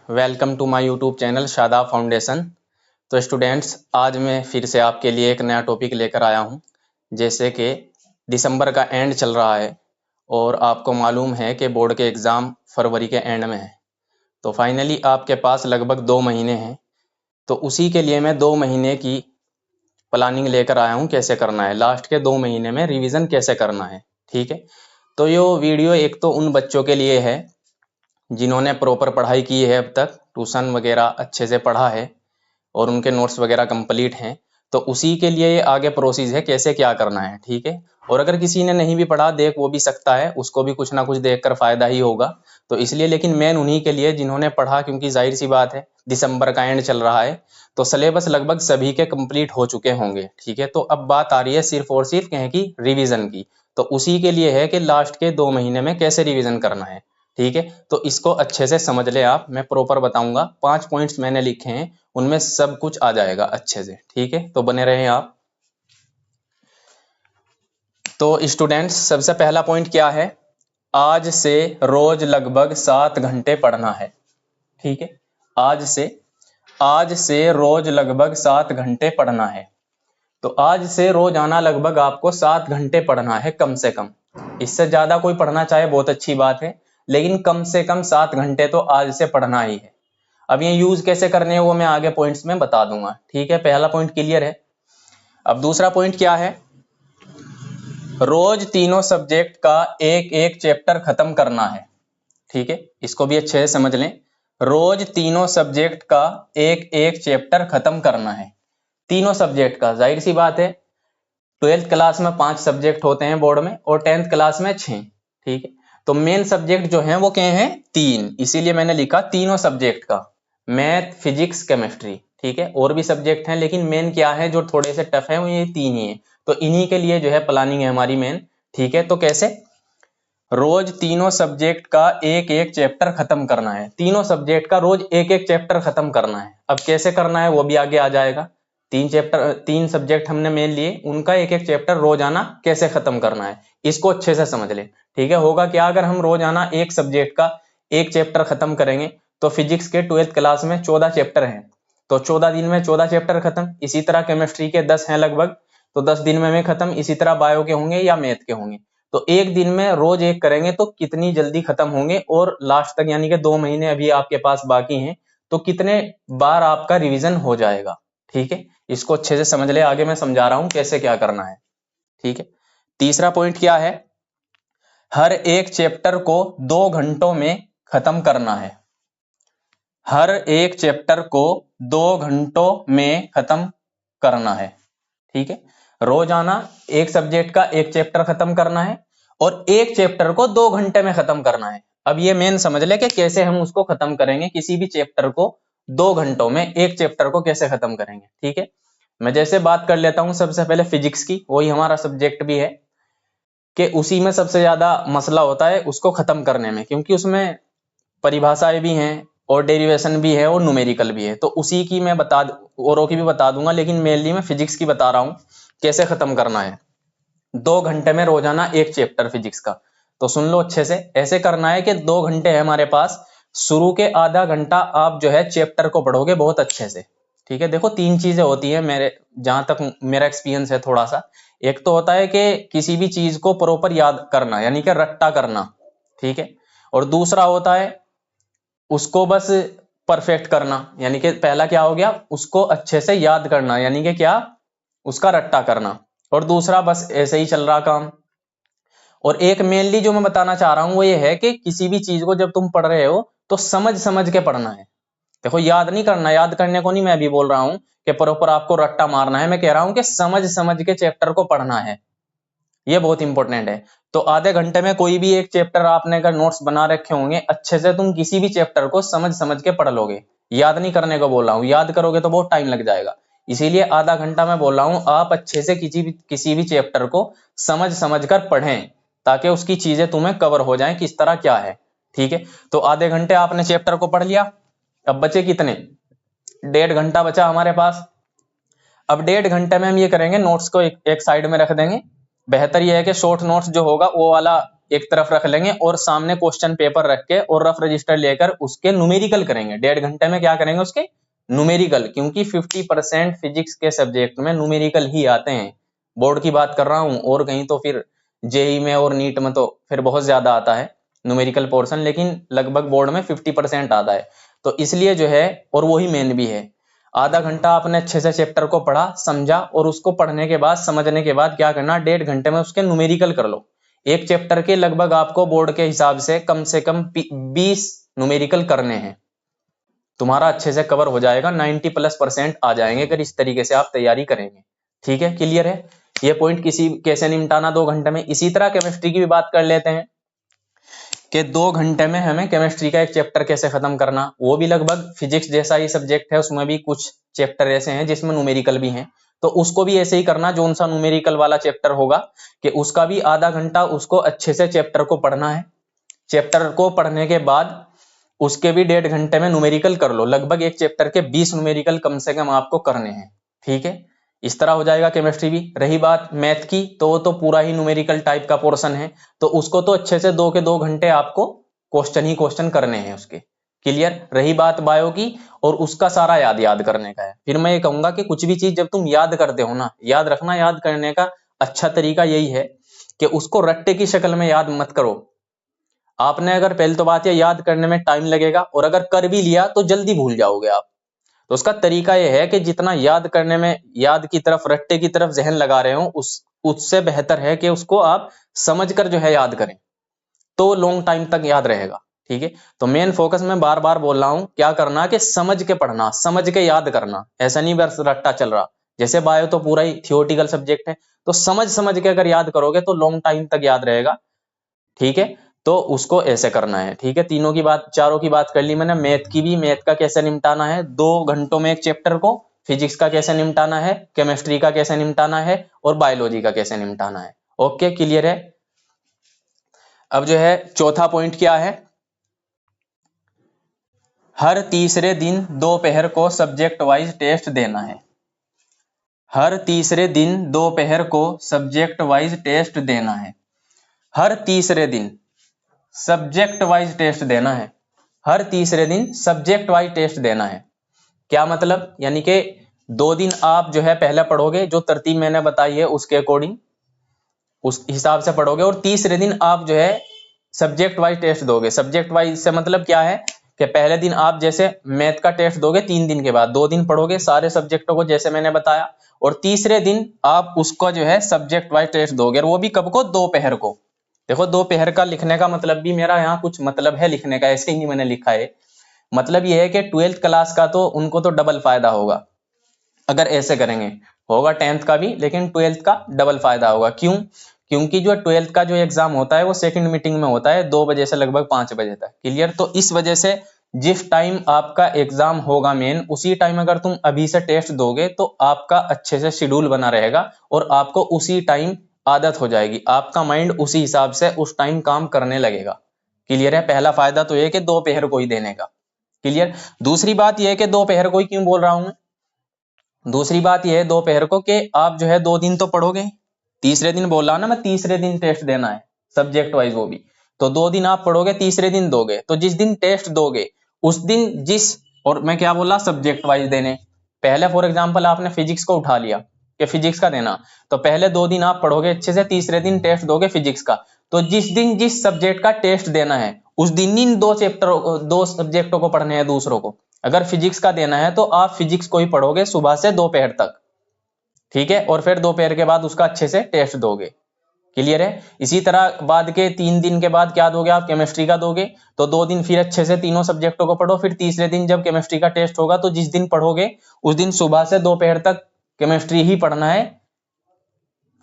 Welcome to my YouTube channel Shadab foundation. तो students, आज मैं फिर से आपके लिए एक नया टॉपिक लेकर आया हूं। जैसे कि दिसंबर का एंड चल रहा है और आपको मालूम है कि बोर्ड के एग्ज़ाम फरवरी के एंड में है। तो फाइनली आपके पास लगभग 2 महीने हैं। तो उसी के लिए मैं 2 महीने की प्लानिंग लेकर आया हूं, कैसे करना है, लास्ट के 2 महीने में रिवीजन कैसे करना है। ठीक है। तो ये वीडियो एक तो उन बच्चों के लिए है जिन्होंने प्रॉपर पढ़ाई की है, अब तक ट्यूशन वगैरह अच्छे से पढ़ा है और उनके नोट्स वगैरह कंप्लीट हैं। तो उसी के लिए ये आगे प्रोसेस है कैसे क्या करना है। ठीक है। और अगर किसी ने नहीं भी पढ़ा देख वो भी सकता है, उसको भी कुछ ना कुछ देखकर फायदा ही होगा। तो इसलिए लेकिन मेन उन्हीं के लिए जिन्होंने पढ़ा, क्योंकि जाहिर सी बात है दिसंबर का एंड चल रहा है तो सिलेबस लगभग सभी के कंप्लीट हो चुके होंगे। ठीक है। तो अब बात आ रही है सिर्फ और सिर्फ कहें कि रिवीजन की। तो उसी के लिए है कि लास्ट के 2 महीने में कैसे रिवीजन करना है। ठीक है। तो इसको अच्छे से समझ ले आप, मैं प्रॉपर बताऊंगा। 5 पॉइंट्स मैंने लिखे हैं, उनमें सब कुछ आ जाएगा अच्छे से। ठीक है। तो बने रहें आप। तो स्टूडेंट्स, सबसे पहला पॉइंट क्या है, आज से रोज लगभग 7 घंटे पढ़ना है। ठीक है। आज से रोज लगभग 7 घंटे पढ़ना है। तो आज से रोजाना लगभग आपको 7 घंटे पढ़ना है कम से कम। इससे ज्यादा कोई पढ़ना चाहे बहुत अच्छी बात है, लेकिन कम से कम 7 घंटे तो आज से पढ़ना ही है। अब ये यूज कैसे करने हैं वो मैं आगे पॉइंट्स में बता दूंगा। ठीक है। पहला पॉइंट क्लियर है। अब दूसरा पॉइंट क्या है, रोज तीनों सब्जेक्ट का एक एक चैप्टर खत्म करना है। ठीक है। इसको भी अच्छे से समझ लें। रोज तीनों सब्जेक्ट का एक एक चैप्टर खत्म करना है। तीनों सब्जेक्ट का, जाहिर सी बात है 12th क्लास में 5 सब्जेक्ट होते हैं बोर्ड में और 10th क्लास में 6। ठीक है। तो मेन सब्जेक्ट जो हैं वो क्या हैं, 3। इसीलिए मैंने लिखा तीनों सब्जेक्ट का, मैथ, फिजिक्स, केमिस्ट्री। ठीक है। और भी सब्जेक्ट हैं लेकिन मेन क्या है जो थोड़े से टफ है वो ये 3 ही है। तो इन्हीं के लिए जो है प्लानिंग है हमारी मेन। ठीक है। तो कैसे, रोज तीनों सब्जेक्ट का एक एक चैप्टर खत्म करना है। तीनों सब्जेक्ट का रोज एक एक चैप्टर खत्म करना है। अब कैसे करना है वो भी आगे आ जाएगा। 3 सब्जेक्ट हमने मेन लिए, उनका एक एक चैप्टर रोजाना कैसे खत्म करना है, इसको अच्छे से समझ ले। ठीक है। होगा क्या, अगर हम रोजाना एक सब्जेक्ट का एक चैप्टर खत्म करेंगे तो फिजिक्स के 12th क्लास में 14 चैप्टर हैं, तो 14 दिन में 14 चैप्टर खत्म। इसी तरह केमिस्ट्री के 10 हैं लगभग, तो 10 दिन में खत्म। इसी तरह बायो के होंगे या मैथ के होंगे। तो एक दिन में रोज एक करेंगे तो कितनी जल्दी खत्म होंगे, और लास्ट तक यानी कि 2 महीने अभी आपके पास बाकी हैं तो कितने बार आपका रिवीजन हो जाएगा। ठीक है। इसको अच्छे से समझ ले, आगे मैं समझा रहा हूं कैसे क्या करना है। ठीक है। तीसरा पॉइंट क्या है, हर एक चैप्टर को 2 घंटों में खत्म करना है। हर एक चैप्टर को 2 घंटों में खत्म करना है। ठीक है। रोजाना एक सब्जेक्ट का एक चैप्टर खत्म करना है और एक चैप्टर को 2 घंटे में खत्म करना है। अब ये मेन समझ ले कि कैसे हम उसको खत्म करेंगे, किसी भी चैप्टर को 2 घंटों में एक चैप्टर को कैसे खत्म करेंगे। ठीक है। मैं जैसे बात कर लेता हूं सबसे पहले फिजिक्स की, वही हमारा सब्जेक्ट भी है, कि उसी में सबसे ज्यादा मसला होता है उसको खत्म करने में, क्योंकि उसमें परिभाषाएं भी हैं और डेरिवेशन भी है और न्यूमेरिकल भी है। तो उसी की मैं औरों की भी बता दूंगा, लेकिन मेनली मैं फिजिक्स की बता रहा हूं कैसे खत्म करना है। 2 घंटे में रोजाना एक चैप्टर फिजिक्स का। तो सुन लो अच्छे से, ऐसे करना है कि 2 घंटे है हमारे पास। शुरू के आधा घंटा आप जो है चैप्टर को पढ़ोगे बहुत अच्छे से। ठीक है। देखो 3 चीजें होती है, मेरे जहां तक मेरा एक्सपीरियंस है थोड़ा सा। एक तो होता है कि किसी भी चीज को प्रॉपर याद करना, यानी कि रट्टा करना। ठीक है। और दूसरा होता है उसको बस परफेक्ट करना, यानी कि पहला क्या हो गया, उसको अच्छे से याद करना, यानी कि क्या, उसका रट्टा करना। और दूसरा बस ऐसे ही चल रहा काम। और एक मेनली जो मैं बताना चाह रहा हूं वो ये है कि किसी भी चीज को जब तुम पढ़ रहे हो तो समझ समझ के पढ़ना है। देखो याद नहीं करना, याद करने को नहीं मैं अभी बोल रहा हूं कि प्रॉपर आपको रट्टा मारना है। मैं कह रहा हूं कि समझ समझ के चैप्टर को पढ़ना है, ये बहुत इंपॉर्टेंट है। तो आधे घंटे में कोई भी एक चैप्टर आपने अगर नोट्स बना रखे होंगे, अच्छे से तुम किसी भी चैप्टर को समझ समझ के पढ़ लोगे। याद नहीं करने को बोल रहा हूँ, याद करोगे तो बहुत टाइम लग जाएगा। इसीलिए आधा घंटा मैं बोल रहा हूँ आप अच्छे से किसी भी चैप्टर को समझ समझ कर पढ़ें, ताकि उसकी चीजें तुम्हें कवर हो जाएं किस तरह क्या है। ठीक है। तो आधे घंटे आपने चैप्टर को पढ़ लिया। अब बचे कितने, 1.5 घंटा बचा हमारे पास। अब 1.5 घंटे में हम ये करेंगे, नोट्स को एक साइड में रख देंगे। बेहतर यह है कि शॉर्ट नोट्स जो होगा वो वाला एक तरफ रख लेंगे और सामने क्वेश्चन पेपर रख के और रफ रजिस्टर लेकर उसके न्यूमेरिकल करेंगे। 1.5 घंटे में क्या करेंगे उसके न्यूमेरिकल, क्योंकि 50% फिजिक्स के सब्जेक्ट में न्यूमेरिकल ही आते हैं। बोर्ड की बात कर रहा हूं, और कहीं तो फिर जेई में और नीट में तो फिर बहुत ज्यादा आता है न्यूमेरिकल पोर्शन, लेकिन लगभग बोर्ड में 50% आता है। तो इसलिए जो है, और वही मेन भी है, आधा घंटा आपने अच्छे से चैप्टर को पढ़ा समझा, और उसको पढ़ने के बाद समझने के बाद क्या करना, 1.5 घंटे में उसके न्यूमेरिकल कर लो। एक चैप्टर के लगभग आपको बोर्ड के हिसाब से कम 20 न्यूमेरिकल करने हैं। तुम्हारा अच्छे से कवर हो जाएगा, 90+% आ जाएंगे अगर इस तरीके से आप तैयारी करेंगे। ठीक है, क्लियर है? ये पॉइंट कैसे निपटाना 2 घंटे में। इसी तरह केमिस्ट्री की भी बात कर लेते हैं कि 2 घंटे में हमें केमिस्ट्री का एक चैप्टर कैसे खत्म करना। वो भी लगभग फिजिक्स जैसा ही सब्जेक्ट है, उसमें भी कुछ चैप्टर ऐसे हैं जिसमें न्यूमेरिकल भी हैं, तो उसको भी ऐसे ही करना। जो सा न्यूमेरिकल वाला चैप्टर होगा कि उसका भी आधा घंटा उसको अच्छे से चैप्टर को पढ़ना है। चैप्टर को पढ़ने के बाद उसके भी 1.5 घंटे में न्यूमेरिकल कर लो। लगभग एक चैप्टर के 20 न्यूमेरिकल कम से कम आपको करने हैं। ठीक है, इस तरह हो जाएगा केमिस्ट्री भी। रही बात मैथ की, तो पूरा ही न्यूमेरिकल टाइप का पोर्शन है, तो उसको तो अच्छे से 2 घंटे आपको क्वेश्चन ही क्वेश्चन करने हैं उसके। क्लियर? रही बात बायो की, और उसका सारा याद करने का है। फिर मैं ये कहूंगा कि कुछ भी चीज जब तुम याद करते हो ना, याद रखना, याद करने का अच्छा तरीका यही है कि उसको रट्टे की शक्ल में याद मत करो। आपने अगर पहले तो बात, याद करने में टाइम लगेगा, और अगर कर भी लिया तो जल्दी भूल जाओगे आप। तो उसका तरीका यह है कि जितना याद करने में, याद की तरफ, रट्टे की तरफ जहन लगा रहे हो, उससे बेहतर है कि उसको आप समझकर जो है याद करें, तो लॉन्ग टाइम तक याद रहेगा। ठीक है, तो मेन फोकस मैं बार बार बोल रहा हूं, क्या करना कि समझ के पढ़ना, समझ के याद करना। ऐसा नहीं बस रट्टा चल रहा। जैसे बायो तो पूरा ही थियोरटिकल सब्जेक्ट है, तो समझ समझ के अगर याद करोगे तो लॉन्ग टाइम तक याद रहेगा। ठीक है, तो उसको ऐसे करना है। ठीक है, तीनों की बात, चारों की बात कर ली मैंने। मैथ की भी, मैथ का कैसे निपटाना है 2 घंटों में एक चैप्टर को, फिजिक्स का कैसे निपटाना है, केमिस्ट्री का कैसे निपटाना है, और बायोलॉजी का कैसे निपटाना है। ओके, क्लियर है? अब जो है चौथा पॉइंट क्या है, हर तीसरे दिन दोपहर को सब्जेक्ट वाइज टेस्ट देना है। हर तीसरे दिन दोपहर को सब्जेक्ट वाइज टेस्ट देना है। हर तीसरे दिन सब्जेक्ट वाइज टेस्ट देना है। हर तीसरे दिन सब्जेक्ट वाइज टेस्ट देना है। क्या मतलब? यानी कि 2 दिन आप जो है पहले पढ़ोगे, जो तरतीब मैंने बताई है उसके अकॉर्डिंग, उस हिसाब से पढ़ोगे, और तीसरे दिन आप जो है सब्जेक्ट वाइज टेस्ट दोगे। सब्जेक्ट वाइज से मतलब क्या है कि पहले दिन आप जैसे मैथ का टेस्ट दोगे 3 दिन के बाद, 2 दिन पढ़ोगे सारे सब्जेक्टों को जैसे मैंने बताया, और तीसरे दिन आप उसको जो है सब्जेक्ट वाइज टेस्ट दोगे। और वो भी कब को? दोपहर को। देखो, दोपहर का लिखने का मतलब भी मेरा यहाँ कुछ मतलब है लिखने का, ऐसे ही नहीं मैंने लिखा है। मतलब ये है कि 12th क्लास का तो उनको तो डबल फायदा होगा अगर ऐसे करेंगे। होगा 10th का भी, लेकिन 12th का डबल फायदा होगा। क्यों? क्योंकि जो 12th का जो एग्जाम होता है वो सेकंड मीटिंग में होता है, 2 बजे से लगभग 5 बजे तक। क्लियर? तो इस वजह से जिस टाइम आपका एग्जाम होगा मेन, उसी टाइम अगर तुम अभी से टेस्ट दोगे तो आपका अच्छे से शेड्यूल बना रहेगा, और आपको उसी टाइम आदत हो जाएगी। आपका माइंड उसी हिसाब से उस टाइम काम करने लगेगा। क्लियर है? पहला फायदा तो यह कि दोपहर को ही देने का। क्लियर? दूसरी बात यह है कि दोपहर को ही क्यों बोल रहा हूं मैं, दूसरी बात यह है दोपहर को कि आप जो है 2 दिन तो पढ़ोगे, तीसरे दिन बोल रहा हूं ना मैं, तीसरे दिन टेस्ट देना है सब्जेक्ट वाइज, वो भी तो 2 दिन आप पढ़ोगे, तीसरे दिन दोगे। तो जिस दिन टेस्ट दोगे उस दिन और मैं क्या बोला, सब्जेक्ट वाइज देने। पहले फॉर एग्जाम्पल आपने फिजिक्स को उठा लिया कि फिजिक्स का देना, तो पहले 2 दिन आप पढ़ोगे अच्छे से, तीसरे दिन टेस्ट दोगे फिजिक्स का। तो जिस दिन जिस सब्जेक्ट का टेस्ट देना है उस दिन इन 2 सब्जेक्टों को पढ़ने हैं दूसरों को। अगर फिजिक्स का देना है तो आप फिजिक्स को ही पढ़ोगे सुबह से दोपहर तक। ठीक है, और फिर दोपहर के बाद उसका अच्छे से टेस्ट दोगे। क्लियर है? इसी तरह बाद के 3 दिन के बाद क्या दोगे आप, केमिस्ट्री का दोगे। तो 2 दिन फिर अच्छे से तीनों सब्जेक्टों को पढ़ो, फिर तीसरे दिन जब केमिस्ट्री का टेस्ट होगा तो जिस दिन पढ़ोगे उस दिन सुबह से दोपहर तक केमिस्ट्री ही पढ़ना है,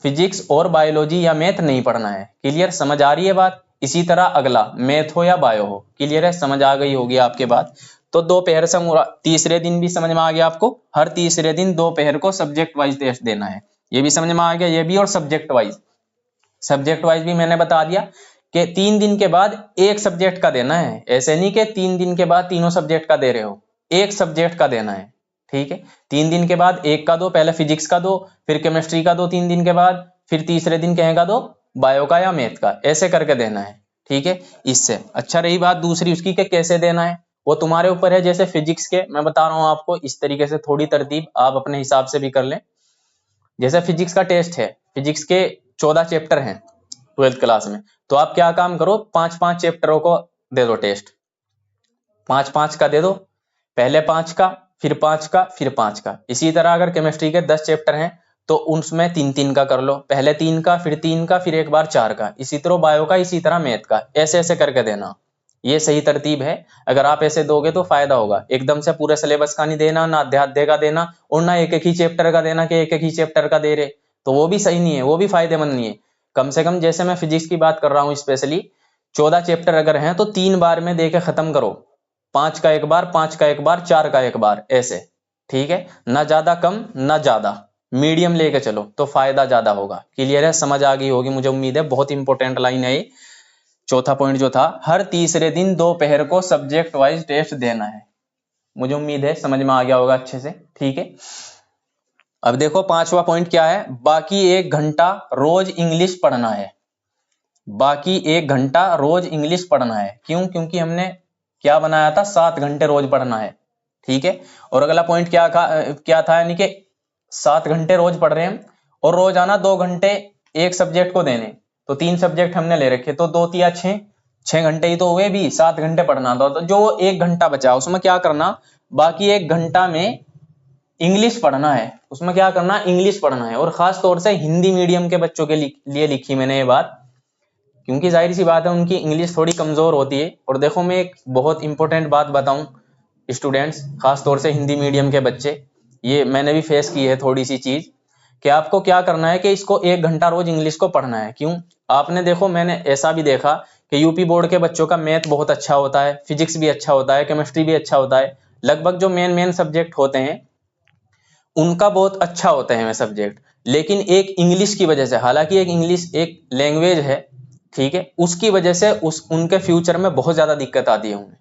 फिजिक्स और बायोलॉजी या मैथ नहीं पढ़ना है। क्लियर? समझ आ रही है बात? इसी तरह अगला मैथ हो या बायो हो। क्लियर है? समझ आ गई होगी आपके बात। तो दोपहर से तीसरे दिन भी समझ में आ गया आपको, हर तीसरे दिन दोपहर को सब्जेक्ट वाइज टेस्ट देना है, ये भी समझ में आ गया, ये भी। और सब्जेक्ट वाइज भी मैंने बता दिया कि 3 दिन के बाद एक सब्जेक्ट का देना है। ऐसे नहीं कि 3 दिन के बाद तीनों सब्जेक्ट का दे रहे हो, एक सब्जेक्ट का देना है। ठीक है, 3 दिन के बाद एक का दो, पहले फिजिक्स का दो, फिर केमिस्ट्री का दो 3 दिन के बाद, फिर तीसरे दिन कहेगा दो बायो का या मैथ का, ऐसे करके देना है। ठीक है, इससे अच्छा रही बात दूसरी उसकी कि कैसे देना है, वो तुम्हारे ऊपर है। जैसे फिजिक्स के मैं बता रहा हूं आपको इस तरीके से, थोड़ी तरतीब आप अपने हिसाब से भी कर लें। जैसे फिजिक्स का टेस्ट है, फिजिक्स के 14 चैप्टर हैं 12th क्लास में, तो आप क्या काम करो, 5-5 चैप्टरों को दे दो टेस्ट, 5-5 का दे दो, पहले 5 का, फिर 5 का, फिर 5 का। इसी तरह अगर केमिस्ट्री के 10 चैप्टर हैं तो उसमें 3-3 का कर लो, पहले 3 का, फिर 3 का, फिर एक बार 4 का। इसी तरह बायो का, इसी तरह मैथ का, ऐसे ऐसे करके देना। ये सही तरतीब है। अगर आप ऐसे दोगे तो फायदा होगा। एकदम से पूरे सिलेबस का नहीं देना, ना अध्याय का देना, और ना एक एक ही चैप्टर का देना कि एक एक ही चैप्टर का दे रहे, तो वो भी सही नहीं है, वो भी फायदेमंद नहीं है। कम से कम जैसे मैं फिजिक्स की बात कर रहा हूँ स्पेशली, 14 चैप्टर अगर हैं तो 3 बार में दे के खत्म करो, 5 का एक बार, 5 का एक बार, 4 का एक बार, ऐसे। ठीक है, ना ज्यादा कम ना ज्यादा, मीडियम लेके चलो तो फायदा ज्यादा होगा। क्लियर है, समझ आ गई होगी मुझे उम्मीद है। बहुत इंपॉर्टेंट लाइन है ये। चौथा पॉइंट जो था, हर तीसरे दिन दोपहर को सब्जेक्ट वाइज टेस्ट देना है। मुझे उम्मीद है समझ में आ गया होगा अच्छे से। ठीक है, अब देखो 5वां पॉइंट क्या है, बाकी 1 घंटा रोज इंग्लिश पढ़ना है। बाकी 1 घंटा रोज इंग्लिश पढ़ना है। क्यों? क्योंकि हमने क्या बनाया था, 7 घंटे रोज पढ़ना है। ठीक है, और अगला पॉइंट क्या था, यानी कि 7 घंटे रोज पढ़ रहे हैं और रोजाना 2 घंटे एक सब्जेक्ट को देने, तो 3 सब्जेक्ट हमने ले रखे, तो 2 तिया 6 घंटे ही तो हुए भी, 7 घंटे पढ़ना था। तो जो 1 घंटा बचा उसमें क्या करना, बाकी 1 घंटा में इंग्लिश पढ़ना है। उसमें क्या करना, इंग्लिश पढ़ना है। और खास तौर से हिंदी मीडियम के बच्चों के लिए लिखी मैंने ये बात, क्योंकि जाहिर सी बात है उनकी इंग्लिश थोड़ी कमजोर होती है। और देखो मैं एक बहुत इंपॉर्टेंट बात बताऊं स्टूडेंट्स, खास तौर से हिंदी मीडियम के बच्चे, ये मैंने भी फेस की है थोड़ी सी चीज, कि आपको क्या करना है कि इसको 1 घंटा रोज इंग्लिश को पढ़ना है। क्यों? आपने देखो, मैंने ऐसा भी देखा कि यूपी बोर्ड के बच्चों का मैथ बहुत अच्छा होता है, फिजिक्स भी अच्छा होता है, केमिस्ट्री भी अच्छा होता है, लगभग जो मेन सब्जेक्ट होते हैं उनका बहुत अच्छा होते हैं सब्जेक्ट। लेकिन एक इंग्लिश की वजह से, हालांकि एक इंग्लिश एक लैंग्वेज है, ठीक है, उसकी वजह से उनके फ्यूचर में बहुत ज्यादा दिक्कत आती है उन्हें।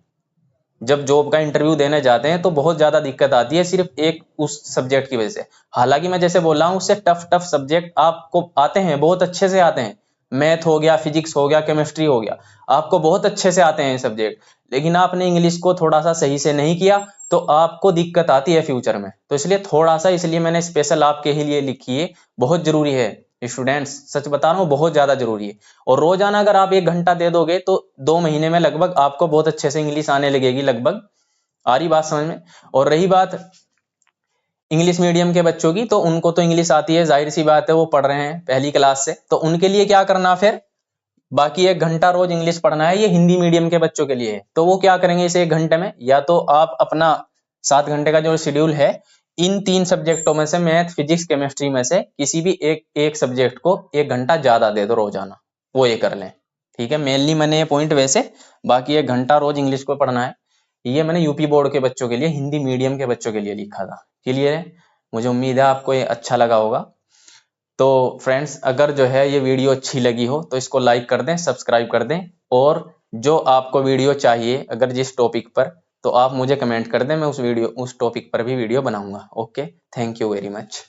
जब जॉब का इंटरव्यू देने जाते हैं तो बहुत ज्यादा दिक्कत आती है सिर्फ एक उस सब्जेक्ट की वजह से। हालांकि मैं जैसे बोल रहा हूँ, उससे टफ सब्जेक्ट आपको आते हैं, बहुत अच्छे से आते हैं। मैथ हो गया, फिजिक्स हो गया, केमिस्ट्री हो गया, आपको बहुत अच्छे से आते हैं सब्जेक्ट, लेकिन आपने इंग्लिश को थोड़ा सा सही से नहीं किया तो आपको दिक्कत आती है फ्यूचर में। तो इसलिए थोड़ा सा, इसलिए मैंने स्पेशल आपके ही लिए लिखी है। बहुत जरूरी है स्टूडेंट्स, सच बता रहा हूँ, बहुत ज्यादा जरूरी है। और रोजाना अगर आप 1 घंटा दे दोगे तो 2 महीने में लगभग आपको बहुत अच्छे से इंग्लिश आने लगेगी। लगभग आ रही बात समझ में? और रही बात इंग्लिश मीडियम के बच्चों की, तो उनको तो इंग्लिश आती है, जाहिर सी बात है, वो पढ़ रहे हैं पहली क्लास से, तो उनके लिए क्या करना, फिर बाकी 1 घंटा रोज इंग्लिश पढ़ना है। ये हिंदी मीडियम के बच्चों के लिए है। तो वो क्या करेंगे इस 1 घंटे में, या तो आप अपना 7 घंटे का जो शेड्यूल है, इन 3 सब्जेक्टों में से, मैथ, फिजिक्स, केमिस्ट्री में से किसी भी एक सब्जेक्ट को 1 घंटा ज्यादा दे दो रोजाना, वो ये कर लें। ठीक है, मेनली मैंने ये पॉइंट वैसे, बाकी 1 घंटा रोज इंग्लिश को पढ़ना है, ये मैंने यूपी बोर्ड के बच्चों के लिए, हिंदी मीडियम के बच्चों के लिए लिखा था। क्लियर है? मुझे उम्मीद है आपको ये अच्छा लगा होगा। तो फ्रेंड्स, अगर जो है ये वीडियो अच्छी लगी हो तो इसको लाइक कर दें, सब्सक्राइब कर दें, और जो आपको वीडियो चाहिए अगर जिस टॉपिक पर, तो आप मुझे कमेंट कर दें, मैं उस टॉपिक पर भी वीडियो बनाऊंगा। Okay, thank you very much.